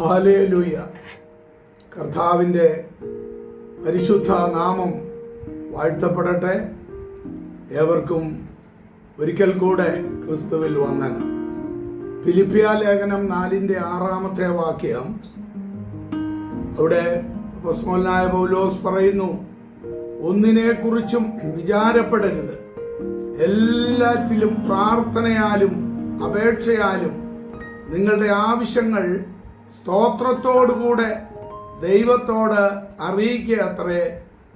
Hallelujah. കർത്താവിൻ്റെ പരിശുദ്ധ നാമം വാഴ്ത്തപ്പെടട്ടെ. ഏവർക്കും ഒരിക്കൽ കൂടെ ക്രിസ്തുവിൽ വന്ദനം. ഫിലിപ്പിയ ലേഖനം 4:6 വാക്യം. അവിടെ അപ്പോസ്തലനായ പൗലോസ് പറയുന്നു, ഒന്നിനെക്കുറിച്ചും വിചാരപ്പെടരുത്, എല്ലാറ്റിലും പ്രാർത്ഥനയാലും അപേക്ഷയാലും നിങ്ങളുടെ ആവശ്യങ്ങൾ സ്തോത്രത്തോടുകൂടെ ദൈവത്തോട് അറിയിക്കുക അത്രേ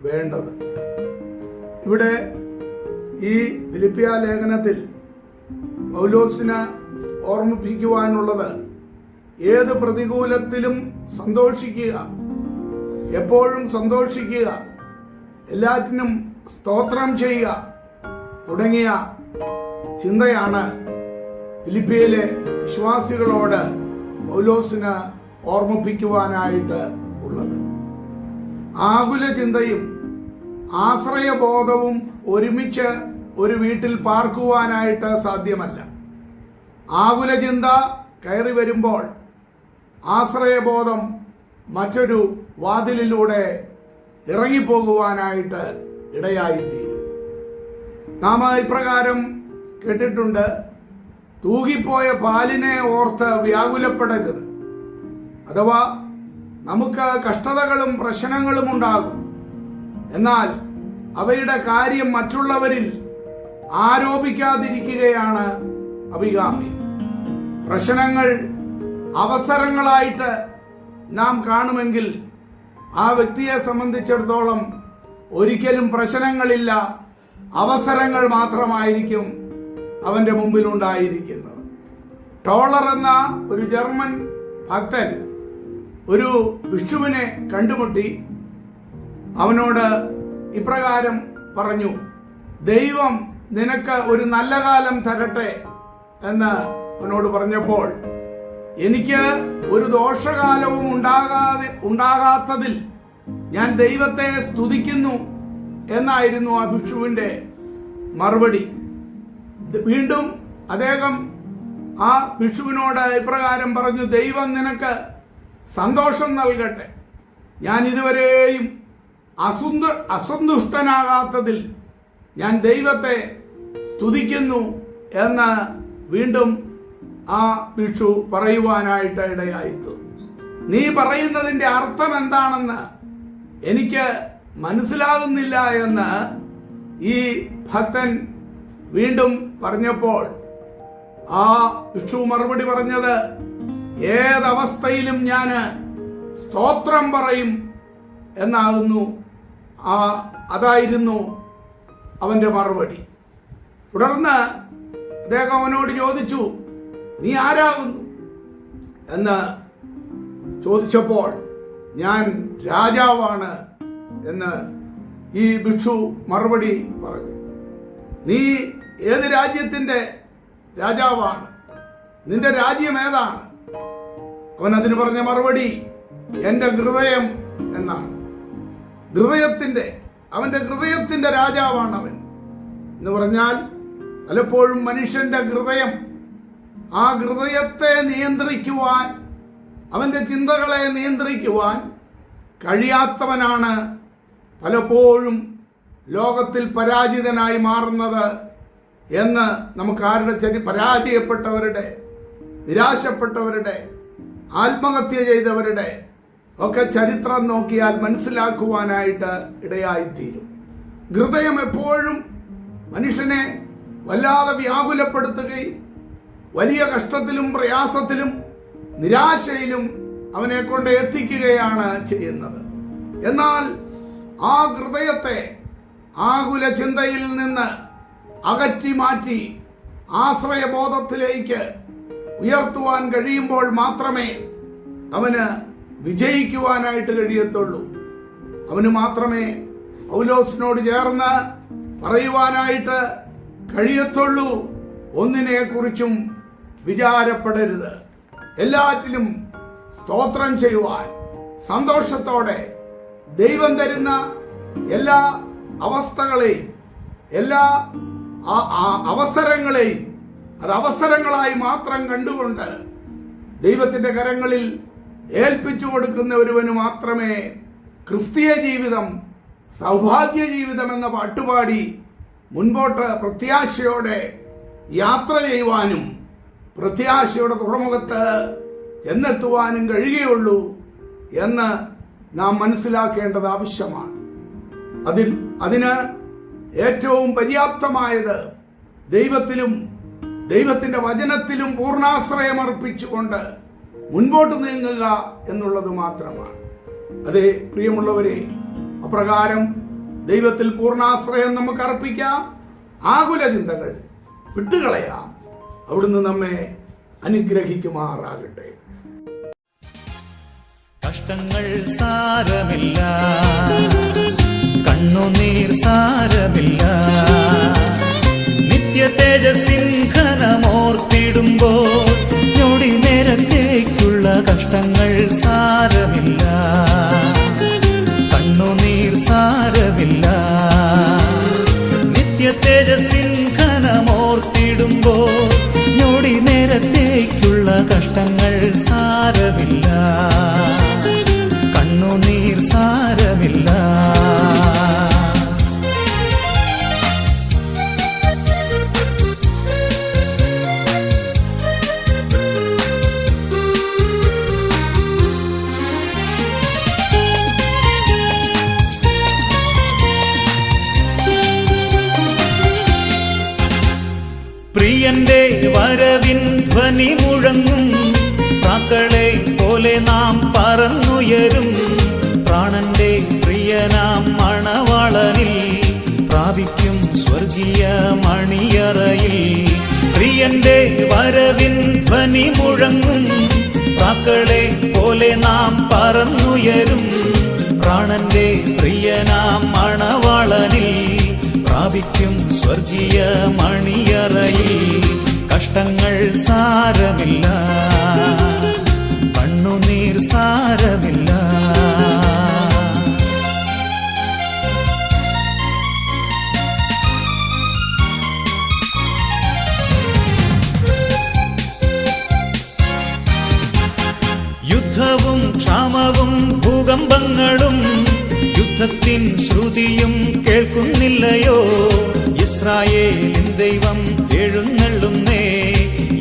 വേണ്ടത്. ഇവിടെ ഈ ഫിലിപ്പിയ ലേഖനത്തിൽ പൗലോസിന് ഓർമ്മിപ്പിക്കുവാനുള്ളത്, ഏത് പ്രതികൂലത്തിലും സന്തോഷിക്കുക, എപ്പോഴും സന്തോഷിക്കുക, എല്ലാറ്റിനും സ്തോത്രം ചെയ്യുക തുടങ്ങിയ ചിന്തയാണ് ഫിലിപ്പിയിലെ വിശ്വാസികളോട് പൗലോസിന് ഓർമ്മിപ്പിക്കുവാനായിട്ട് ഉള്ളത്. ആകുല ചിന്തയും ആശ്രയബോധവും ഒരുമിച്ച് ഒരു വീട്ടിൽ പാർക്കുവാനായിട്ട് സാധ്യമല്ല. ആകുല ചിന്ത കയറി വരുമ്പോൾ ആശ്രയബോധം മറ്റൊരു വാതിലിലൂടെ ഇറങ്ങിപ്പോകുവാനായിട്ട് ഇടയായിത്തീരും. നാം ഇപ്രകാരം കേട്ടിട്ടുണ്ട്, തൂകിപ്പോയ പാലിനെ ഓർത്ത് വ്യാകുലപ്പെടരുത്. അഥവാ നമുക്ക് കഷ്ടതകളും പ്രശ്നങ്ങളും ഉണ്ടാകും, എന്നാൽ അവയുടെ കാര്യം മറ്റുള്ളവരിൽ ആരോപിക്കാതിരിക്കുകയാണ് അഭികാമ്യം. പ്രശ്നങ്ങൾ അവസരങ്ങളായിട്ട് നാം കാണുമെങ്കിൽ ആ വ്യക്തിയെ സംബന്ധിച്ചിടത്തോളം ഒരിക്കലും പ്രശ്നങ്ങളില്ല, അവസരങ്ങൾ മാത്രമായിരിക്കും അവന്റെ മുമ്പിൽ ഉണ്ടായിരിക്കുന്നത്. ടോളർ എന്ന ഒരു ജർമ്മൻ ഭക്തൻ ഒരു ഭിക്ഷുവിനെ കണ്ടുമുട്ടി അവനോട് ഇപ്രകാരം പറഞ്ഞു, ദൈവം നിനക്ക് ഒരു നല്ല കാലം തരട്ടെ എന്ന് അവനോട് പറഞ്ഞപ്പോൾ, എനിക്ക് ഒരു ദോഷകാലവും ഉണ്ടാകാത്തതിൽ ഞാൻ ദൈവത്തെ സ്തുതിക്കുന്നു എന്നായിരുന്നു ആ ഭിക്ഷുവിന്റെ മറുപടി. വീണ്ടും അദ്ദേഹം ആ ഭിക്ഷുവിനോട് ഇപ്രകാരം പറഞ്ഞു, ദൈവം നിനക്ക് സന്തോഷം നൽകട്ടെ, ഞാൻ ഇതുവരെയും അസന്തുഷ്ടനാകാത്തതിൽ ഞാൻ ദൈവത്തെ സ്തുതിക്കുന്നു എന്ന് വീണ്ടും ആ ഭിക്ഷു പറയുവാനായിട്ട് ഇടയായിത്തു. നീ പറയുന്നതിന്റെ അർത്ഥം എന്താണെന്ന് എനിക്ക് മനസ്സിലാകുന്നില്ല എന്ന് ഈ ഭക്തൻ വീണ്ടും പറഞ്ഞപ്പോൾ ആ ഭിക്ഷു മറുപടി പറഞ്ഞത്, ഏതവസ്ഥയിലും ഞാൻ സ്തോത്രം പറയും എന്നാകുന്നു. അതായിരുന്നു അവന്റെ മറുപടി. തുടർന്ന് അദ്ദേഹം അവനോട് ചോദിച്ചു, നീ ആരാകുന്നു എന്ന് ചോദിച്ചപ്പോൾ, ഞാൻ രാജാവാണ് എന്ന് ഈ ഭിക്ഷു മറുപടി പറഞ്ഞു. നീ ഏത് രാജ്യത്തിന്റെ രാജാവാണ്? നിന്റെ രാജ്യം ഏതാണ്? അവൻ അതിന് പറഞ്ഞ മറുപടി, എന്റെ ഹൃദയം എന്നാണ്. അവന്റെ ഹൃദയത്തിന്റെ രാജാവാണ് അവൻ എന്ന് പറഞ്ഞാൽ, പലപ്പോഴും മനുഷ്യന്റെ ഹൃദയം, ആ ഹൃദയത്തെ നിയന്ത്രിക്കുവാൻ, അവന്റെ ചിന്തകളെ നിയന്ത്രിക്കുവാൻ കഴിയാത്തവനാണ് പലപ്പോഴും ലോകത്തിൽ പരാജിതനായി മാറുന്നത് എന്ന് നമുക്ക് പരാജയപ്പെട്ടവരുടെ, നിരാശപ്പെട്ടവരുടെ, ആത്മഹത്യ ചെയ്തവരുടെ ഒക്കെ ചരിത്രം നോക്കിയാൽ മനസ്സിലാക്കുവാനായിട്ട് ഇടയായിത്തീരും. ഹൃദയം എപ്പോഴും മനുഷ്യനെ വല്ലാതെ വ്യാകുലപ്പെടുത്തുകയും വലിയ കഷ്ടത്തിലും പ്രയാസത്തിലും നിരാശയിലും അവനെ കൊണ്ട് എത്തിക്കുകയാണ് ചെയ്യുന്നത്. എന്നാൽ ആ ഹൃദയത്തെ ആകുല ചിന്തയിൽ നിന്ന് അകറ്റി മാറ്റി ആശ്രയബോധത്തിലേക്ക് ഉയർത്തുവാൻ കഴിയുമ്പോൾ മാത്രമേ അവന് വിജയിക്കുവാനായിട്ട് കഴിയത്തുള്ളൂ. അവന് മാത്രമേ പൗലോസിനോട് ചേർന്ന് പറയുവാനായിട്ട് കഴിയത്തുള്ളൂ, ഒന്നിനെക്കുറിച്ചും വിചാരപ്പെടരുത്, എല്ലാറ്റിലും സ്തോത്രം ചെയ്യുവാൻ സന്തോഷത്തോടെ ദൈവം തരുന്ന എല്ലാ അവസ്ഥകളെയും എല്ലാ അവസരങ്ങളെയും അത് അവസരങ്ങളായി മാത്രം കണ്ടുകൊണ്ട് ദൈവത്തിന്റെ കരങ്ങളിൽ ഏൽപ്പിച്ചു കൊടുക്കുന്ന ഒരുവന് മാത്രമേ ക്രിസ്തീയ ജീവിതം സൗഭാഗ്യ ജീവിതം എന്ന പാട്ടുപാടി മുൻപോട്ട് പ്രത്യാശയോടെ യാത്ര ചെയ്യുവാനും പ്രത്യാശയുടെ തുറമുഖത്ത് ചെന്നെത്തുവാനും കഴിയുകയുള്ളൂ എന്ന് നാം മനസ്സിലാക്കേണ്ടത് ആവശ്യമാണ്. അതിന് ഏറ്റവും പര്യാപ്തമായത് ദൈവത്തിലും ദൈവത്തിൻ്റെ വചനത്തിലും പൂർണ്ണാശ്രയം അർപ്പിച്ചുകൊണ്ട് മുൻപോട്ട് നീങ്ങുക എന്നുള്ളത് മാത്രമാണ്. അതേ പ്രിയമുള്ളവരെ, അപ്രകാരം ദൈവത്തിൽ പൂർണ്ണാശ്രയം നമുക്ക് അർപ്പിക്കാം. ആകുല ചിന്തകൾ വിട്ടുകളയാം. അവിടുന്ന് നമ്മെ അനുഗ്രഹിക്കുമാറാകട്ടെ. കഷ്ടങ്ങൾ സാരമില്ല, കണ്ണുനീർ സാരമില്ല, നിത്യ തേജസ്സിൻ ഘനമോർത്തിടുമ്പോൾ ഞൊടി നേരത്തേക്കുള്ള കഷ്ടങ്ങൾ സാരമില്ല, കണ്ണുനീർ സാരമില്ല, നിത്യ തേജസ്സിൻ ഘനമോർത്തിടുമ്പോൾ ഞൊടി നേരത്തേക്കുള്ള കഷ്ടങ്ങൾ സാരമില്ല, കണ്ണുനീർ സാരമില്ല. പ്രിയന്റെ വരവിൻ ധ്വനി മുഴങ്ങും, പ്രാക്കളെ പോലെ നാം പറന്നുയരും. പ്രാണന്റെ പ്രിയനാം മണവാളനിൽ പ്രാപിക്കും സ്വർഗീയ മണിയറയിൽ. പ്രിയന്റെ വരവിൻ ധ്വനി മുഴങ്ങും, പ്രാക്കളെ പോലെ നാം പറന്നുയരും. പ്രാണന്റെ പ്രിയനാം മണവാളനിൽ പ്രാപിക്കും സ്വർഗീയ മണിയറയിൽ. കഷ്ടങ്ങൾ സാരമില്ല, കണ്ണുനീർ സാരമില്ല. യുദ്ധവും ക്ഷാമവും ഭൂകമ്പങ്ങളും യുദ്ധത്തിൻ ശ്രുതിയും കേൾക്കുന്നില്ലയോ? ഇസ്രായേലിൻ ദൈവം എഴുന്നള്ളുന്നേ,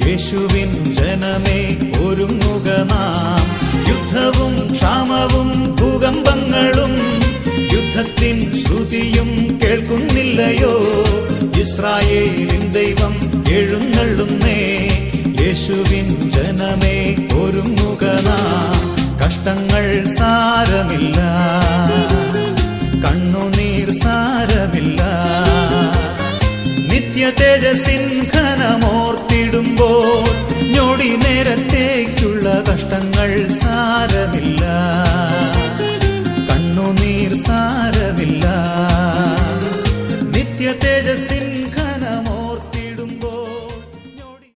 യേശുവിൻ ജനമേ ഒരുങ്ങുക നാം. യുദ്ധവും ക്ഷാമവും ഭൂകമ്പങ്ങളും യുദ്ധത്തിൻ ശ്രുതിയും കേൾക്കുന്നില്ലയോ? ഇസ്രായേലിൻ ദൈവം എഴുന്നള്ളുന്നേ, യേശുവിൻ ജനമേ ഒരുങ്ങുക നാം. കഷ്ടങ്ങൾ സാരമില്ല, കണ്ണുനീർ സാരമില്ല, നിത്യ തേജസ്സിൻ ഘനമോർത്തിടുമ്പോൾ ഞൊടി നേരത്തേക്കുള്ള കഷ്ടങ്ങൾ